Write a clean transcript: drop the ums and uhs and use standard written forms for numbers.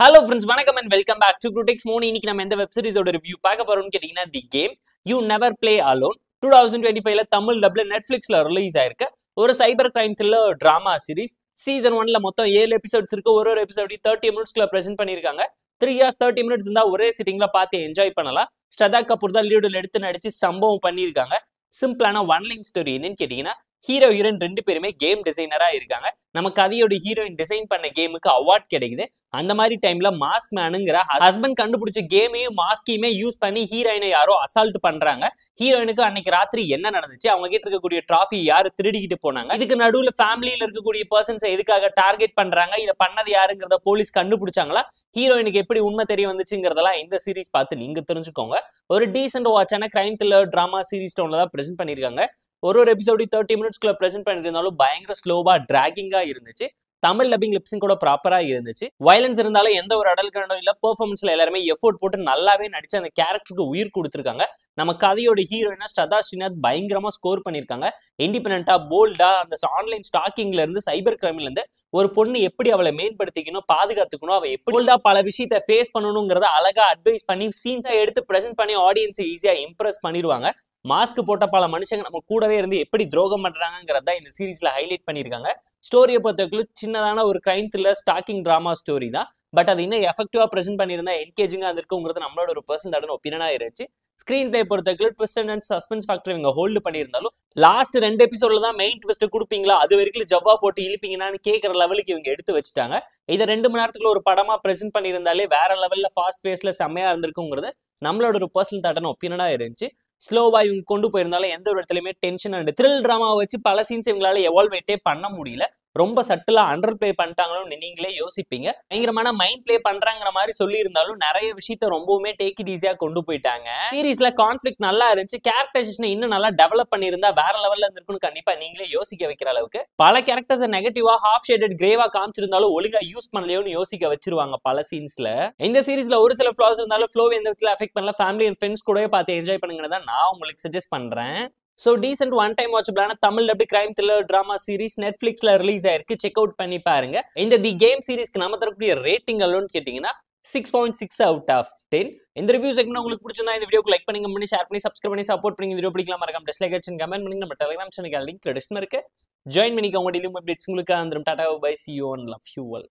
Hello friends, வணக்கம் and welcome back to Crutix Moon. இன்னைக்கு நம்ம எந்த வெப் சீரிஸோட ரிவ்யூ பார்க்க போறோம்னு கேட்டீங்கன்னா the game you never play alone 2025ல தமிழ் டப்ல நெட்ஃபிளிக்ஸ்ல ரிலீஸ் ஆயிருக்கு ஒரு cyber crime thriller drama series. Season 1ல மொத்தம் 7 எபிசோட்ஸ் இருக்கு. ஒரு எபிசோடையும் 30 மினிட்ஸ்க்குள்ள பிரசன்ட் பண்ணிருக்காங்க. 3 hours 30 minutes இருந்தா ஒரே சிட்டிங்ல பார்த்து என்ஜாய் பண்ணலாம். ஸ்ரதா கபூர் தான் லீடுல எடுத்து நடிச்சு சம்பவம் பண்ணியிருக்காங்க. சிம்பிளான ஒன் லைன் ஸ்டோரி என்னன்னு கேட்டீங்கன்னா ஹீரோ ஹீரோயின் ரெண்டு பேருமே கேம் டிசைனரா இருக்காங்க. நம்ம கதையோட ஹீரோயின் டிசைன் பண்ண கேமுக்கு அவார்ட் கிடைக்குது. அந்த மாதிரி டைம்ல மாஸ்க் மேனுங்கிற ஹஸ்பண்ட் கண்டுபிடிச்ச கேமையும் மாஸ்கையுமே யூஸ் பண்ணி ஹீரோயினை யாரோ அசால்ட் பண்றாங்க. ஹீரோயினுக்கு அன்னைக்கு ராத்திரி என்ன நடந்துச்சு, அவங்க கிட்ட இருக்கக்கூடிய டிராஃபி யாரு திருடிக்கிட்டு போனாங்க, இதுக்கு நடுவுல ஃபேமிலியில இருக்கக்கூடிய பர்சன்ஸ் எதுக்காக டார்கெட் பண்றாங்க, இதை பண்ணது யாருங்கிறத போலீஸ் கண்டுபிடிச்சாங்களா, ஹீரோயினுக்கு எப்படி உண்மை தெரிய வந்துச்சுங்கிறதெல்லாம் இந்த சீரிஸ் பார்த்து நீங்க தெரிஞ்சுக்கோங்க. ஒரு டீசென்ட் வாட்சான கிரைம் த்ரில்லர் டிராமா சீரிஸ் டோன்ல தான் பிரசென்ட் பண்ணிருக்காங்க. ஒரு எபிசோடு 30 மினிட்ஸ்க்குள்ள பிரசென்ட் பண்ணிருந்தாலும் பயங்கர ஸ்லோவா டிராகிங்கா இருந்துச்சு. தமிழ் டப்பிங் லிப்ஸிங் கூட ப்ராப்பரா இருந்துச்சு. வயலன்ஸ் இருந்தாலும் எந்த ஒரு அடல்கண்டும் இல்ல. பெர்ஃபார்மன்ஸ்ல எல்லாருமே எஃபோர்ட் போட்டு நல்லாவே நடிச்சு அந்த கேரக்டருக்கு உயிர் கொடுத்துருக்காங்க. நம்ம கதையோட ஹீரோயினா ஸ்ரதா ஸ்ரீநாத் பயங்கரமா ஸ்கோர் பண்ணிருக்காங்க. இண்டிபெண்டா போல்டா அந்த ஆன்லைன் ஸ்டாக்கிங்ல இருந்து சைபர் கிரைம்ல இருந்து ஒரு பொண்ணு எப்படி அவளை மேம்படுத்திக்கணும், பாதுகாத்துக்கணும், அவ எப்படி போல்டா பல விஷயத்தை ஃபேஸ் பண்ணணுங்கிறத அழகா அட்வைஸ் பண்ணி சீன்ஸா எடுத்து பிரசென்ட் பண்ணி ஆடியன்ஸை ஈஸியா இம்ப்ரெஸ் பண்ணிடுவாங்க. மாஸ்க் போட்ட பல மனுஷங்க நம்ம கூடவே இருந்து எப்படி துரோகம் பண்றாங்கிறத இந்த சீரீஸ்ல ஹைலைட் பண்ணிருக்காங்க. ஸ்டோரியை பொறுத்தவரைக்கும் சின்னதான ஒரு crime thriller stalking drama story தான். பட் அது இன்னும் எஃபெக்டிவா பிரசென்ட் பண்ணியிருந்தா என்கேஜிங்கா இருக்குங்கிறது நம்மளோட ஒரு பர்சனல் ஒப்பீனியனா இருந்துச்சு. ஸ்கிரீன் பிளே பொறுத்தவரைக்கும் ட்விஸ்ட் அண்ட் சஸ்பென்ஸ் ஃபேக்டர் இவங்க ஹோல்டு பண்ணியிருந்தாலும் லாஸ்ட் 2 எபிசோட்ல தான் மெயின் ட்விஸ்ட் கொடுப்பீங்களா, அது வரைக்கும் ஜவ்வா போட்டு இழுப்பீங்கன்னு கேட்கற லெவலுக்கு இவங்க எடுத்து வச்சுட்டாங்க. இதை 2 மணி நேரத்துக்குள்ள ஒரு படமா பிரசென்ட் பண்ணியிருந்தாலே வேற லெவல்ல ஃபாஸ்ட் பேஸ்ல செம்மையா இருந்திருக்குங்கிறது நம்மளோட ஒரு பர்சனல் தாட்டான ஒப்பீனியனா இருந்துச்சு. ஸ்லோவா இவங்க கொண்டு போயிருந்தாலும் எந்த ஒரு இடத்துலயுமே டென்ஷன் அண்ட் த்ரில் டிராமாவை வச்சு பல சீன்ஸ் இவங்களால எவால்வேட்டே பண்ண முடியல. ரொம்ப சட்டிலா அண்டர் பிளே பண்ணிட்டாங்களோன்னு நீங்களே யோசிப்பீங்க. பயங்கரமான மைண்ட் பிளே பண்றாங்கிற மாதிரி சொல்லி இருந்தாலும் நிறைய விஷயத்த ரொம்பவுமே டேக் இட் ஈஸியா கொண்டு போயிட்டாங்க. சீரீஸ்ல கான்ஃபிளிக் நல்லா இருந்துச்சு. கேரக்டரைசேஷன் இன்னும் நல்லா டெவலப் பண்ணியிருந்தா வேற லெவல்ல இருந்திருக்குன்னு கண்டிப்பா நீங்களே யோசிக்க வைக்கிற அளவுக்கு பல கேரக்டர்ஸ் நெகட்டிவா ஹாஃப் ஷேடட் கிரேவா காமிச்சிருந்தாலும் ஒழுங்கா யூஸ் பண்ணலையோன்னு யோசிக்க வச்சிருவாங்க பல சீன்ஸ்ல. இந்த சீரீஸ்ல ஒரு சில ஃபிளாஸ் இருந்தாலும் ஃப்ளோ எந்த விதத்துல அஃபெக்ட் பண்ணல. ஃபேமிலி அண்ட் ஃப்ரெண்ட்ஸ் கூடவே பார்த்து என்ஜாய் பண்ணுங்கன்னு தான் நான் உங்களுக்கு சஜஸ்ட் பண்றேன். ஸோ டீசென்ட் ஒன் டைம் வாட்சபிளான Tamil dub crime thriller drama series நெட்ஃபிளிக்ஸ்ல ரிலீஸ் ஆயிருக்கு. செக் அவுட் பண்ணி பாருங்க. இந்த தி கேம் சீரிஸ்க்கு நம்ம தரக்கூடிய ரேட்டிங் அல்லோன்னு கேட்டீங்கன்னா 6.6 out of 10. இந்த ரிவ்யூ செக்மெண்ட் உங்களுக்கு பிடிச்சிருந்தா இந்த வீடியோக்கு லைக் பண்ணி ஷேர் பண்ணி சப்ஸ்கிரைப் பண்ணி சப்போர்ட் பண்ணி. இந்த வீடியோ பிடிக்கலாம் மறக்காம டிஸ்லைக் அடிச்சு கமெண்ட் பண்ணி நம்ம டெலிகிராம் சேனலுக்கு லிங்க் டிஸ்கிரிப்ஷன்ல இருக்கு. ஜாயின் பண்ணிக்கோங்க. டெய்லி அப்டேட்ஸ் உங்களுக்கு வந்துடும். Tata bye, see you and love you all.